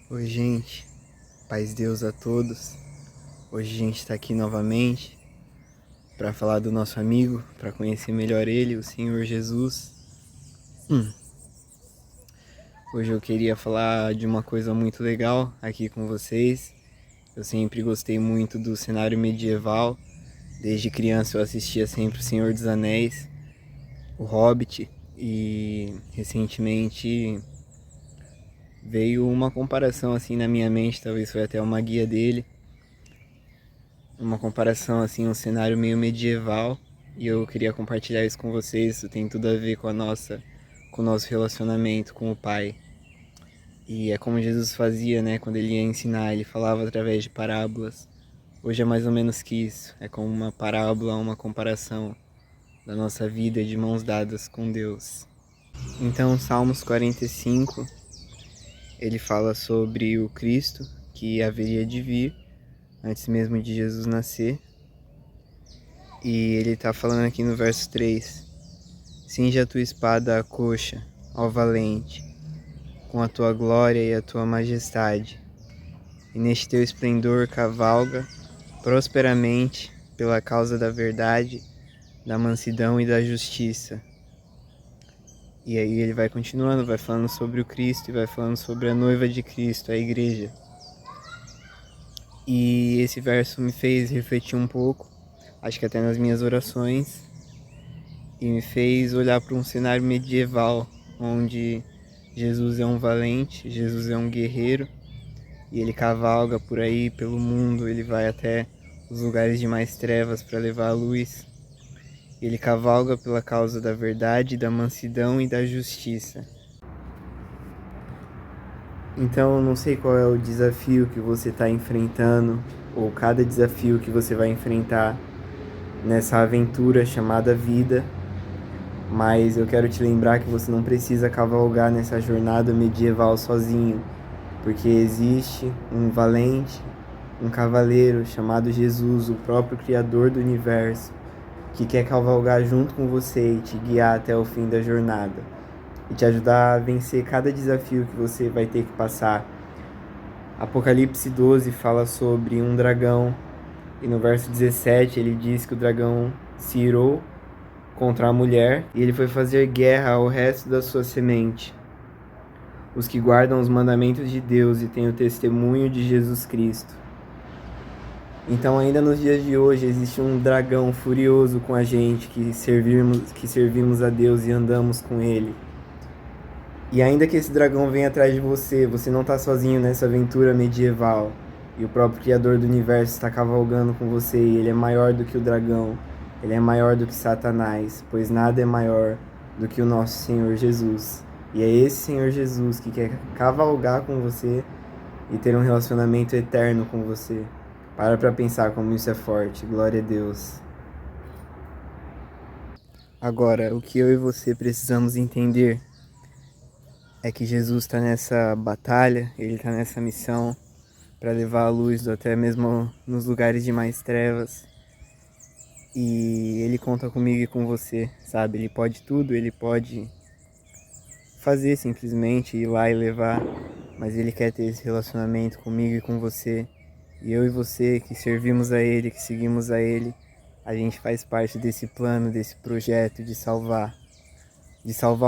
Oi, gente. Paz de Deus a todos. Hoje a gente está aqui novamente para falar do nosso amigo, para conhecer melhor ele, o Senhor Jesus. Hoje eu queria falar de uma coisa muito legal aqui com vocês. Eu sempre gostei muito do cenário medieval. Desde criança eu assistia sempre O Senhor dos Anéis, O Hobbit, e recentemente veio uma comparação assim na minha mente, talvez foi até uma guia dele, uma comparação assim, um cenário meio medieval, e eu queria compartilhar isso com vocês. Isso tem tudo a ver com o nosso relacionamento com o Pai. E é como Jesus fazia, né, quando ele ia ensinar, ele falava através de parábolas. Hoje é mais ou menos que isso, é como uma parábola, uma comparação da nossa vida de mãos dadas com Deus. Então, Salmos 45, ele fala sobre o Cristo que haveria de vir antes mesmo de Jesus nascer. E ele está falando aqui no verso 3: cinge a tua espada à coxa, ó valente, com a tua glória e a tua majestade, e neste teu esplendor cavalga prosperamente pela causa da verdade, da mansidão e da justiça. E aí ele vai continuando, vai falando sobre o Cristo e vai falando sobre a noiva de Cristo, a igreja. E esse verso me fez refletir um pouco, acho que até nas minhas orações, e me fez olhar para um cenário medieval onde Jesus é um valente, Jesus é um guerreiro, e ele cavalga por aí pelo mundo, ele vai até os lugares de mais trevas para levar a luz. Ele cavalga pela causa da verdade, da mansidão e da justiça. Então, eu não sei qual é o desafio que você está enfrentando, ou cada desafio que você vai enfrentar nessa aventura chamada vida, mas eu quero te lembrar que você não precisa cavalgar nessa jornada medieval sozinho, porque existe um valente, um cavaleiro chamado Jesus, o próprio Criador do Universo, que quer cavalgar junto com você e te guiar até o fim da jornada, e te ajudar a vencer cada desafio que você vai ter que passar. Apocalipse 12 fala sobre um dragão, e no verso 17 ele diz que o dragão se irou contra a mulher e ele foi fazer guerra ao resto da sua semente, os que guardam os mandamentos de Deus e têm o testemunho de Jesus Cristo. Então, ainda nos dias de hoje, existe um dragão furioso com a gente que servimos a Deus e andamos com ele. E ainda que esse dragão venha atrás de você, você não está sozinho nessa aventura medieval. E o próprio Criador do Universo está cavalgando com você, e ele é maior do que o dragão. Ele é maior do que Satanás, pois nada é maior do que o nosso Senhor Jesus. E é esse Senhor Jesus que quer cavalgar com você e ter um relacionamento eterno com você. Para pensar como isso é forte. Glória a Deus. Agora, o que eu e você precisamos entender é que Jesus está nessa batalha, ele está nessa missão para levar a luz até mesmo nos lugares de mais trevas. E ele conta comigo e com você, sabe? Ele pode tudo, ele pode fazer simplesmente ir lá e levar, mas ele quer ter esse relacionamento comigo e com você. E eu e você que servimos a ele, que seguimos a ele, a gente faz parte desse plano, desse projeto de salvar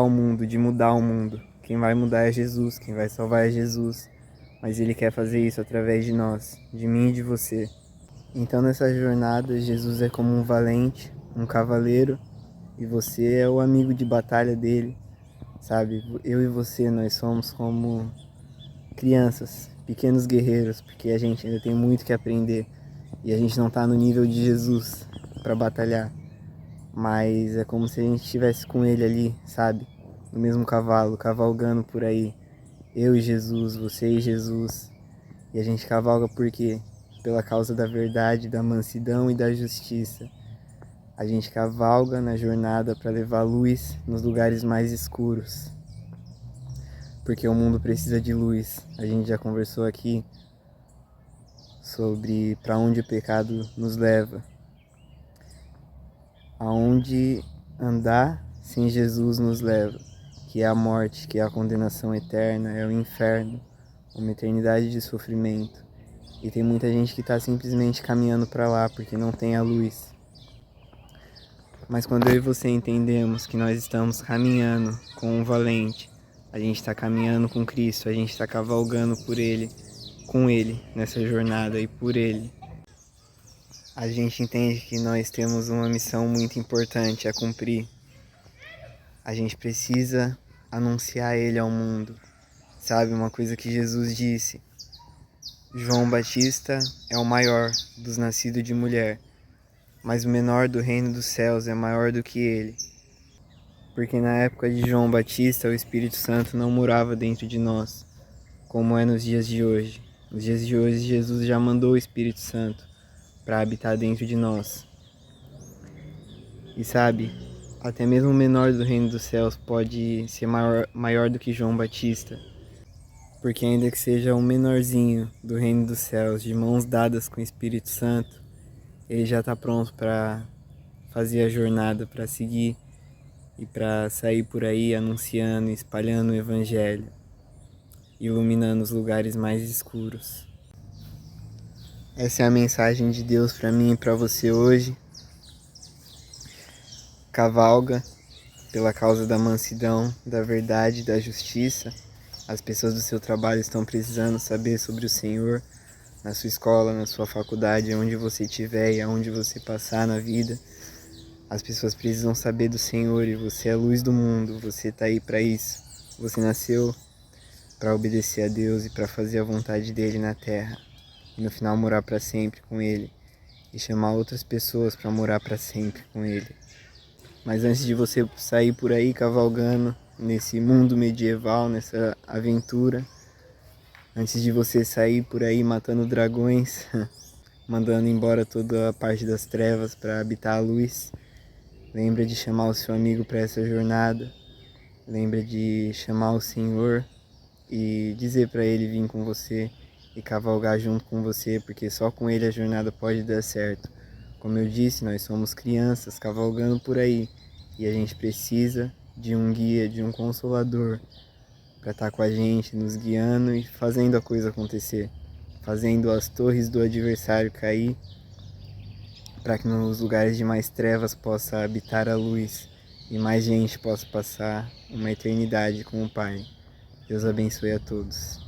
o mundo, de mudar o mundo. Quem vai mudar é Jesus, quem vai salvar é Jesus. Mas ele quer fazer isso através de nós, de mim e de você. Então nessa jornada, Jesus é como um valente, um cavaleiro, e você é o amigo de batalha dele, sabe? Eu e você, nós somos como crianças, pequenos guerreiros, porque a gente ainda tem muito que aprender e a gente não tá no nível de Jesus para batalhar, mas é como se a gente estivesse com ele ali, sabe? No mesmo cavalo, cavalgando por aí. Eu e Jesus, você e Jesus. E a gente cavalga por quê? Pela causa da verdade, da mansidão e da justiça. A gente cavalga na jornada para levar luz nos lugares mais escuros. Porque o mundo precisa de luz. A gente já conversou aqui sobre para onde o pecado nos leva. Aonde andar sem Jesus nos leva, que é a morte, que é a condenação eterna, é o inferno, uma eternidade de sofrimento. E tem muita gente que está simplesmente caminhando para lá porque não tem a luz. Mas quando eu e você entendemos que nós estamos caminhando com o valente, a gente está caminhando com Cristo, a gente está cavalgando por Ele, com Ele, nessa jornada e por Ele, a gente entende que nós temos uma missão muito importante a cumprir. A gente precisa anunciar Ele ao mundo. Sabe, uma coisa que Jesus disse: João Batista é o maior dos nascidos de mulher, mas o menor do reino dos céus é maior do que ele. Porque na época de João Batista, o Espírito Santo não morava dentro de nós, como é nos dias de hoje. Nos dias de hoje, Jesus já mandou o Espírito Santo para habitar dentro de nós. E sabe, até mesmo o menor do reino dos céus pode ser maior do que João Batista. Porque ainda que seja um menorzinho do reino dos céus, de mãos dadas com o Espírito Santo, ele já está pronto para fazer a jornada, para seguir e para sair por aí anunciando, espalhando o Evangelho, iluminando os lugares mais escuros. Essa é a mensagem de Deus para mim e para você hoje. Cavalga pela causa da mansidão, da verdade, da justiça. As pessoas do seu trabalho estão precisando saber sobre o Senhor, na sua escola, na sua faculdade, onde você estiver e aonde você passar na vida. As pessoas precisam saber do Senhor e você é a luz do mundo, você está aí para isso. Você nasceu para obedecer a Deus e para fazer a vontade dele na terra. E no final morar para sempre com ele e chamar outras pessoas para morar para sempre com ele. Mas antes de você sair por aí cavalgando nesse mundo medieval, nessa aventura, antes de você sair por aí matando dragões, mandando embora toda a parte das trevas para habitar a luz, lembra de chamar o seu amigo para essa jornada, lembra de chamar o Senhor e dizer para ele vir com você e cavalgar junto com você, porque só com ele a jornada pode dar certo. Como eu disse, nós somos crianças cavalgando por aí e a gente precisa de um guia, de um consolador para estar com a gente, nos guiando e fazendo a coisa acontecer, fazendo as torres do adversário cair, para que nos lugares de mais trevas possa habitar a luz e mais gente possa passar uma eternidade com o Pai. Deus abençoe a todos.